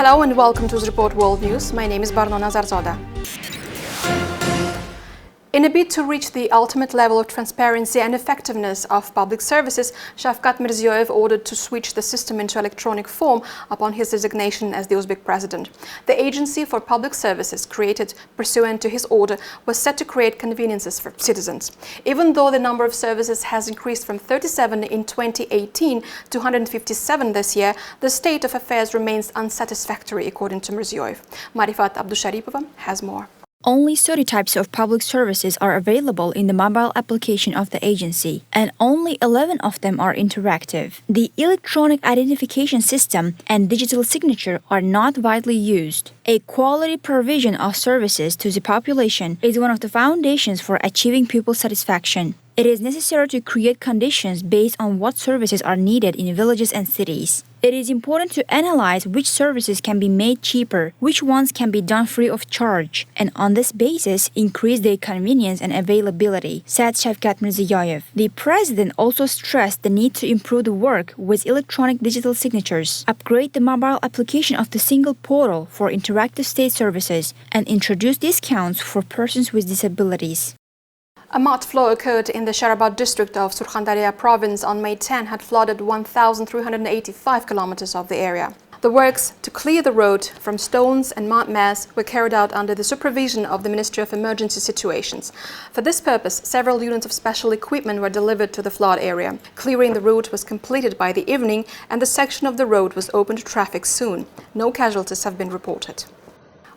Hello and welcome to Uzreport World News. My name is Barnona Zarzoda. In a bid to reach the ultimate level of transparency and effectiveness of public services, Shavkat Mirziyoyev ordered to switch the system into electronic form upon his designation as the Uzbek president. The Agency for Public Services, created pursuant to his order, was set to create conveniences for citizens. Even though the number of services has increased from 37 in 2018 to 157 this year, the state of affairs remains unsatisfactory, according to Mirziyoyev. Marifat Abdusharipova has more. Only 30 types of public services are available in the mobile application of the agency, and only 11 of them are interactive. The electronic identification system and digital signature are not widely used. A quality provision of services to the population is one of the foundations for achieving people satisfaction. It is necessary to create conditions based on what services are needed in villages and cities. It is important to analyze which services can be made cheaper, which ones can be done free of charge, and on this basis increase their convenience and availability, said Shavkat Mirziyoyev. The president also stressed the need to improve the work with electronic digital signatures, upgrade the mobile application of the single portal for interactive state services, and introduce discounts for persons with disabilities. A mud flow occurred in the Sharabad district of Surkhandarya province on May 10 had flooded 1,385 kilometers of the area. The works to clear the road from stones and mud mass were carried out under the supervision of the Ministry of Emergency Situations. For this purpose, several units of special equipment were delivered to the flood area. Clearing the route was completed by the evening, and the section of the road was open to traffic soon. No casualties have been reported.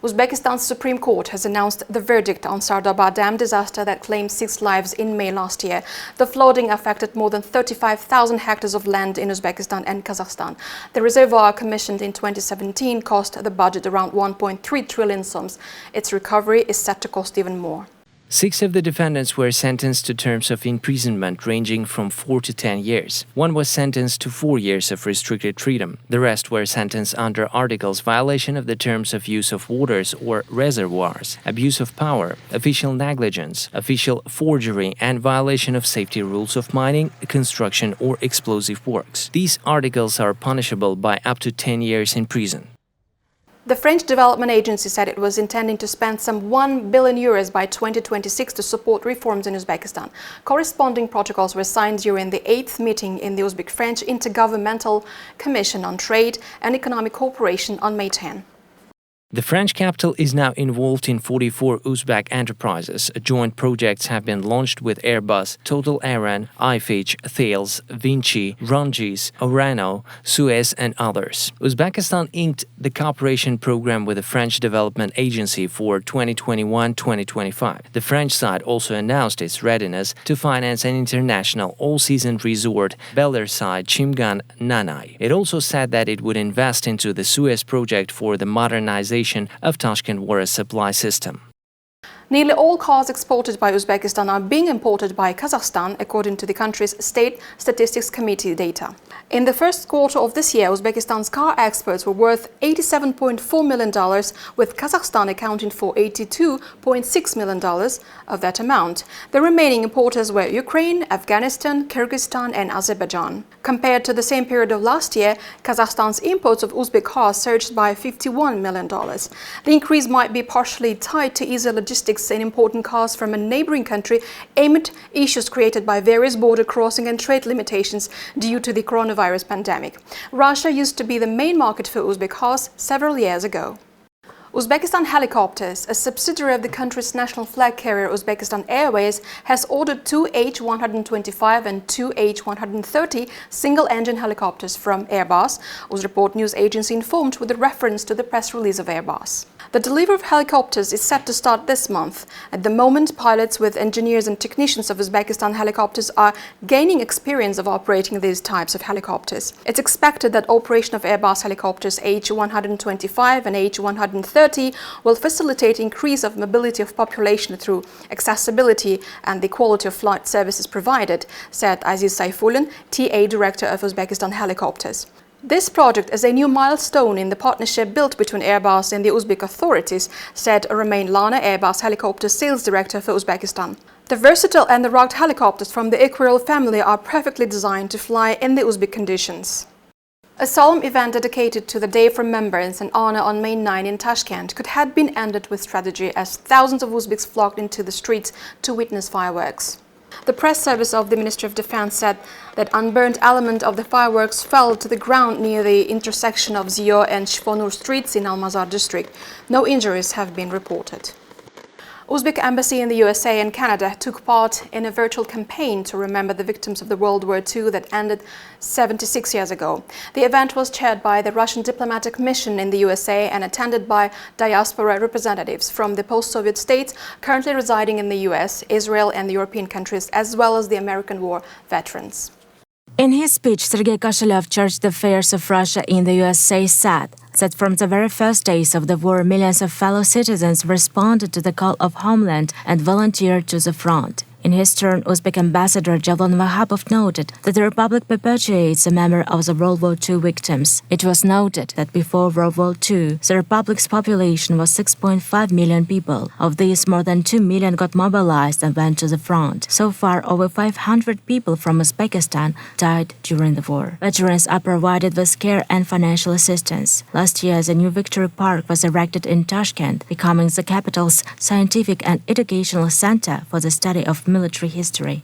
Uzbekistan's Supreme Court has announced the verdict on Sardoba Dam disaster that claimed 6 lives in May last year. The flooding affected more than 35,000 hectares of land in Uzbekistan and Kazakhstan. The reservoir, commissioned in 2017, cost the budget around 1.3 trillion soms. Its recovery is set to cost even more. 6 of the defendants were sentenced to terms of imprisonment ranging from 4 to 10 years. One was sentenced to 4 years of restricted freedom. The rest were sentenced under articles violation of the terms of use of waters or reservoirs, abuse of power, official negligence, official forgery, and violation of safety rules of mining, construction, or explosive works. These articles are punishable by up to 10 years in prison. The French Development Agency said it was intending to spend some 1 billion euros by 2026 to support reforms in Uzbekistan. Corresponding protocols were signed during the 8th meeting in the Uzbek-French Intergovernmental Commission on Trade and Economic Cooperation on May 10. The French capital is now involved in 44 Uzbek enterprises. Joint projects have been launched with Airbus, Total Aran, IFH, Thales, Vinci, Rungis, Orano, Suez, and others. Uzbekistan inked the cooperation program with the French Development Agency for 2021-2025. The French side also announced its readiness to finance an international all-season resort, Bellerside Chimgan Nanay. It also said that it would invest into the Suez project for the modernization of Tashkent water supply system. Nearly all cars exported by Uzbekistan are being imported by Kazakhstan, according to the country's State Statistics Committee data. In the first quarter of this year, Uzbekistan's car exports were worth $87.4 million, with Kazakhstan accounting for $82.6 million of that amount. The remaining importers were Ukraine, Afghanistan, Kyrgyzstan, and Azerbaijan. Compared to the same period of last year, Kazakhstan's imports of Uzbek cars surged by $51 million. The increase might be partially tied to easier logistics in importing cars from a neighboring country amid issues created by various border crossing and trade limitations due to the coronavirus pandemic. Russia used to be the main market for Uzbek cars several years ago. Uzbekistan Helicopters, a subsidiary of the country's national flag carrier Uzbekistan Airways, has ordered 2 H-125 and 2 H-130 single-engine helicopters from Airbus, Uzreport news agency informed with a reference to the press release of Airbus. The delivery of helicopters is set to start this month. At the moment, pilots with engineers and technicians of Uzbekistan Helicopters are gaining experience of operating these types of helicopters. It's expected that operation of Airbus helicopters H-125 and H-130 will facilitate increase of mobility of population through accessibility and the quality of flight services provided, said Aziz Saifulin, TA Director of Uzbekistan Helicopters. This project is a new milestone in the partnership built between Airbus and the Uzbek authorities, said Romain Lana, Airbus Helicopter Sales Director for Uzbekistan. The versatile and the rugged helicopters from the Equirel family are perfectly designed to fly in the Uzbek conditions. A solemn event dedicated to the Day of Remembrance and Honor on May 9 in Tashkent could have been ended with tragedy as thousands of Uzbeks flocked into the streets to witness fireworks. The press service of the Ministry of Defense said that unburnt element of the fireworks fell to the ground near the intersection of Zio and Shfonur streets in Almazar district. No injuries have been reported. Uzbek embassy in the USA and Canada took part in a virtual campaign to remember the victims of the World War II that ended 76 years ago. The event was chaired by the Russian diplomatic mission in the USA and attended by diaspora representatives from the post-Soviet states currently residing in the US, Israel and the European countries, as well as the American War veterans. In his speech, Sergei Koshylev charged the affairs of Russia in the USA said from the very first days of the war, millions of fellow citizens responded to the call of homeland and volunteered to the front. In his turn, Uzbek ambassador Javlon Vahabov noted that the Republic perpetuates the memory of the World War II victims. It was noted that before World War II, the Republic's population was 6.5 million people. Of these, more than 2 million got mobilized and went to the front. So far, over 500 people from Uzbekistan died during the war. Veterans are provided with care and financial assistance. Last year, the new Victory Park was erected in Tashkent, becoming the capital's scientific and educational center for the study of military history.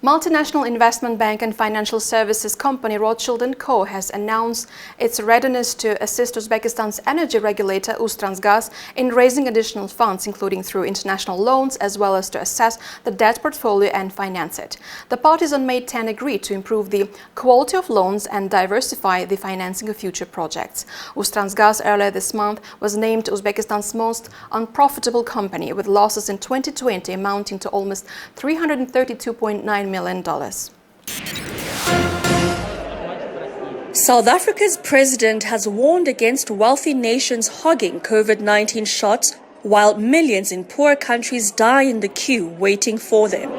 Multinational investment bank and financial services company Rothschild & Co. has announced its readiness to assist Uzbekistan's energy regulator Uztransgaz in raising additional funds, including through international loans, as well as to assess the debt portfolio and finance it. The parties on May 10 agreed to improve the quality of loans and diversify the financing of future projects. Uztransgaz earlier this month was named Uzbekistan's most unprofitable company, with losses in 2020 amounting to almost $332.9 million. South Africa's president has warned against wealthy nations hogging COVID-19 shots while millions in poor countries die in the queue waiting for them.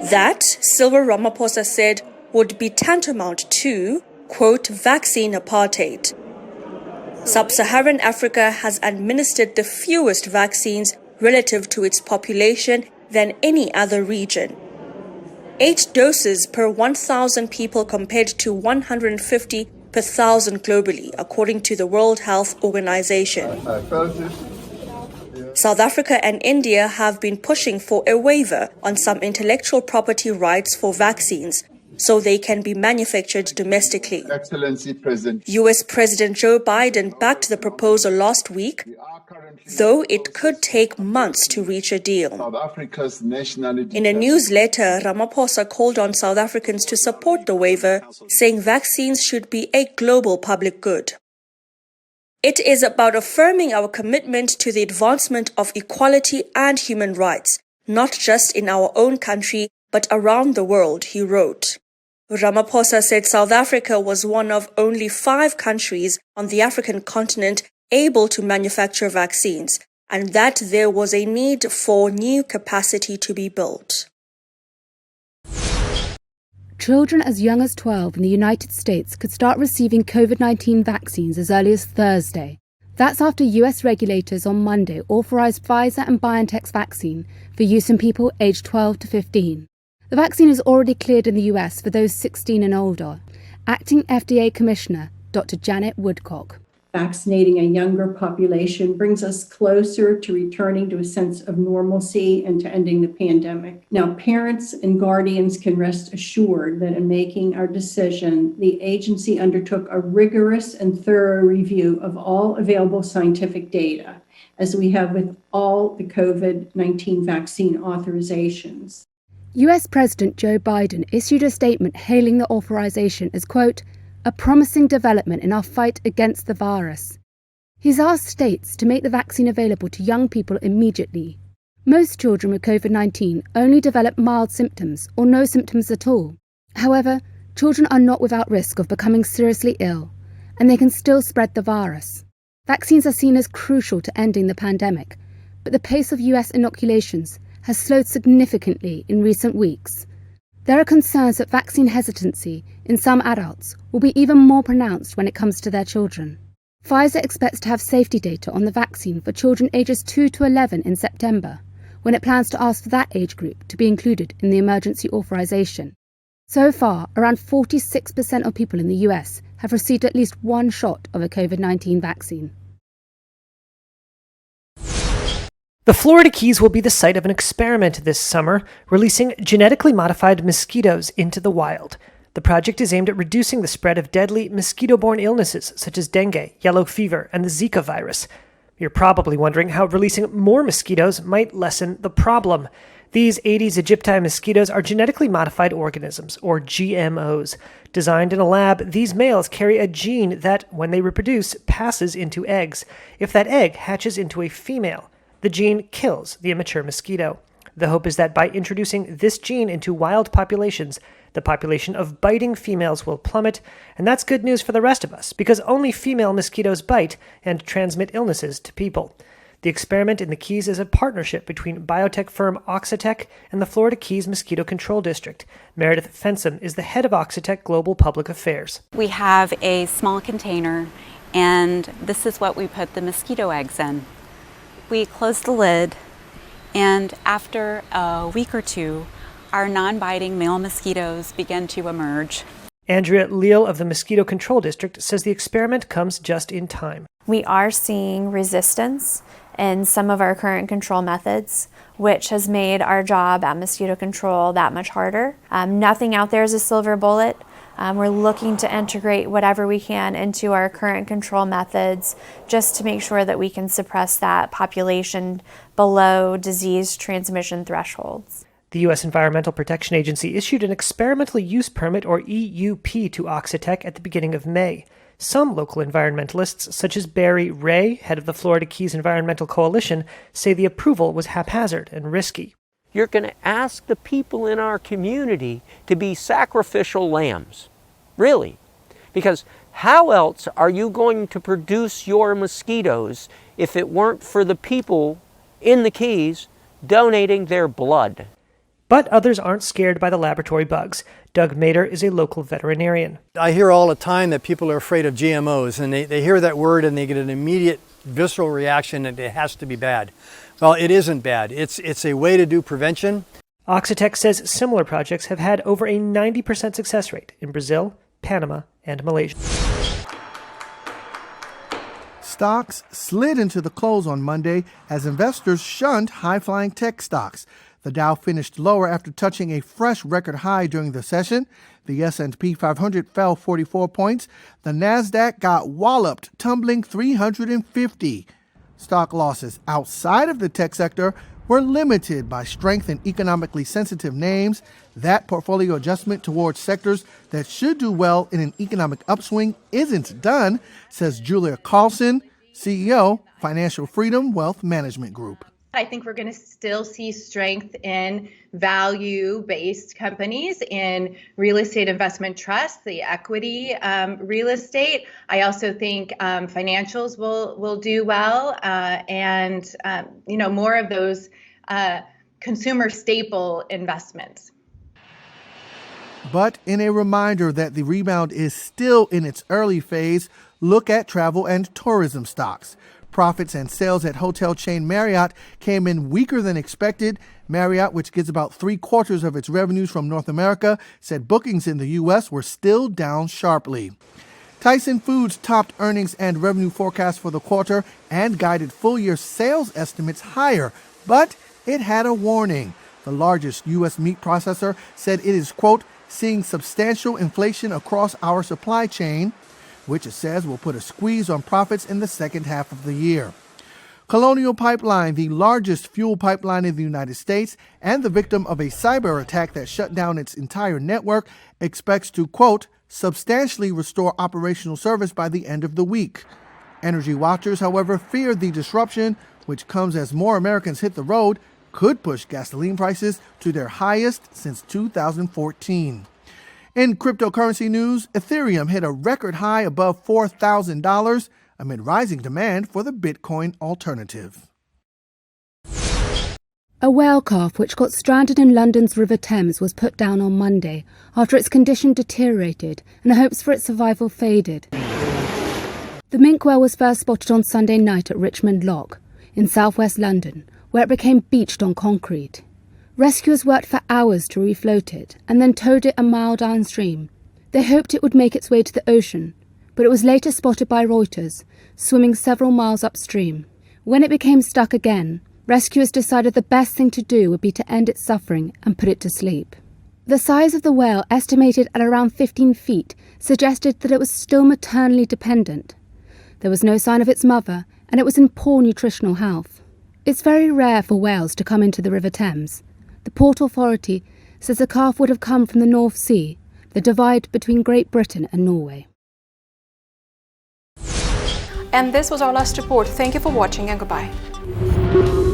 That, Cyril Ramaphosa said, would be tantamount to, quote, vaccine apartheid. Sub-Saharan Africa has administered the fewest vaccines relative to its population than any other region. 8 doses per 1,000 people compared to 150 per 1,000 globally, according to the World Health Organization. South Africa and India have been pushing for a waiver on some intellectual property rights for vaccines so they can be manufactured domestically. Excellency President. US President Joe Biden backed the proposal last week, though it could take months to reach a deal. South Africa's nationality. In a newsletter, Ramaphosa called on South Africans to support the waiver, saying vaccines should be a global public good. It is about affirming our commitment to the advancement of equality and human rights, not just in our own country, but around the world, he wrote. Ramaphosa said South Africa was one of only 5 countries on the African continent able to manufacture vaccines, and that there was a need for new capacity to be built. Children as young as 12 in the United States could start receiving COVID-19 vaccines as early as Thursday. That's after US regulators on Monday authorized Pfizer and BioNTech's vaccine for use in people aged 12 to 15. The vaccine is already cleared in the US for those 16 and older. Acting FDA Commissioner Dr. Janet Woodcock. Vaccinating a younger population brings us closer to returning to a sense of normalcy and to ending the pandemic. Now, parents and guardians can rest assured that in making our decision, the agency undertook a rigorous and thorough review of all available scientific data, as we have with all the COVID-19 vaccine authorizations. US President Joe Biden issued a statement hailing the authorization as, quote, a promising development in our fight against the virus. He's asked states to make the vaccine available to young people immediately. Most children with COVID-19 only develop mild symptoms or no symptoms at all. However, children are not without risk of becoming seriously ill, and they can still spread the virus. Vaccines are seen as crucial to ending the pandemic, but the pace of US inoculations has slowed significantly in recent weeks. There are concerns that vaccine hesitancy in some adults will be even more pronounced when it comes to their children. Pfizer expects to have safety data on the vaccine for children ages 2 to 11 in September, when it plans to ask for that age group to be included in the emergency authorization. So far, around 46% of people in the US have received at least one shot of a COVID-19 vaccine. The Florida Keys will be the site of an experiment this summer, releasing genetically modified mosquitoes into the wild. The project is aimed at reducing the spread of deadly mosquito-borne illnesses such as dengue, yellow fever, and the Zika virus. You're probably wondering how releasing more mosquitoes might lessen the problem. These Aedes aegypti mosquitoes are genetically modified organisms, or GMOs. Designed in a lab, these males carry a gene that, when they reproduce, passes into eggs. If that egg hatches into a female, the gene kills the immature mosquito. The hope is that by introducing this gene into wild populations, the population of biting females will plummet, and that's good news for the rest of us, because only female mosquitoes bite and transmit illnesses to people. The experiment in the Keys is a partnership between biotech firm Oxitec and the Florida Keys Mosquito Control District. Meredith Fensom is the head of Oxitec Global Public Affairs. We have a small container, and this is what we put the mosquito eggs in. We close the lid, and after a week or two, our non-biting male mosquitoes begin to emerge. Andrea Leal of the Mosquito Control District says the experiment comes just in time. We are seeing resistance in some of our current control methods, which has made our job at mosquito control that much harder. Nothing out there is a silver bullet. We're looking to integrate whatever we can into our current control methods just to make sure that we can suppress that population below disease transmission thresholds. The U.S. Environmental Protection Agency issued an experimental use permit, or EUP, to Oxitec at the beginning of May. Some local environmentalists, such as Barry Ray, head of the Florida Keys Environmental Coalition, say the approval was haphazard and risky. You're going to ask the people in our community to be sacrificial lambs. Really. Because how else are you going to produce your mosquitoes if it weren't for the people in the Keys donating their blood? But others aren't scared by the laboratory bugs. Doug Mader is a local veterinarian. I hear all the time that people are afraid of GMOs, and they hear that word and they get an immediate visceral reaction that it has to be bad. Well, it isn't bad. It's a way to do prevention. Oxitec says similar projects have had over a 90% success rate in Brazil, Panama, and Malaysia. Stocks slid into the close on Monday as investors shunned high-flying tech stocks. The Dow finished lower after touching a fresh record high during the session. The S&P 500 fell 44 points. The Nasdaq got walloped, tumbling 350. Stock losses outside of the tech sector were limited by strength in economically sensitive names. That portfolio adjustment towards sectors that should do well in an economic upswing isn't done, says Julia Carlson, CEO, Financial Freedom Wealth Management Group. I think we're going to still see strength in value-based companies, in real estate investment trusts, the equity real estate. I also think financials will do well, and more of those consumer staple investments. But in a reminder that the rebound is still in its early phase, look at travel and tourism stocks. Profits and sales at hotel chain Marriott came in weaker than expected. Marriott, which gets about 3/4 of its revenues from North America, said bookings in the U.S. were still down sharply. Tyson Foods topped earnings and revenue forecasts for the quarter and guided full-year sales estimates higher, but it had a warning. The largest U.S. meat processor said it is, quote, seeing substantial inflation across our supply chain, which it says will put a squeeze on profits in the second half of the year. Colonial Pipeline, the largest fuel pipeline in the United States and the victim of a cyber attack that shut down its entire network, expects to, quote, substantially restore operational service by the end of the week. Energy watchers, however, fear the disruption, which comes as more Americans hit the road, could push gasoline prices to their highest since 2014. In cryptocurrency news, Ethereum hit a record high above $4,000 amid rising demand for the Bitcoin alternative. A whale calf which got stranded in London's River Thames was put down on Monday after its condition deteriorated and hopes for its survival faded. The minke whale was first spotted on Sunday night at Richmond Lock in southwest London, where it became beached on concrete. Rescuers worked for hours to refloat it and then towed it a mile downstream. They hoped it would make its way to the ocean, but it was later spotted by Reuters, swimming several miles upstream. When it became stuck again, rescuers decided the best thing to do would be to end its suffering and put it to sleep. The size of the whale, estimated at around 15 feet, suggested that it was still maternally dependent. There was no sign of its mother, and it was in poor nutritional health. It's very rare for whales to come into the River Thames. The Port Authority says the calf would have come from the North Sea, the divide between Great Britain and Norway. And this was our last report. Thank you for watching and goodbye.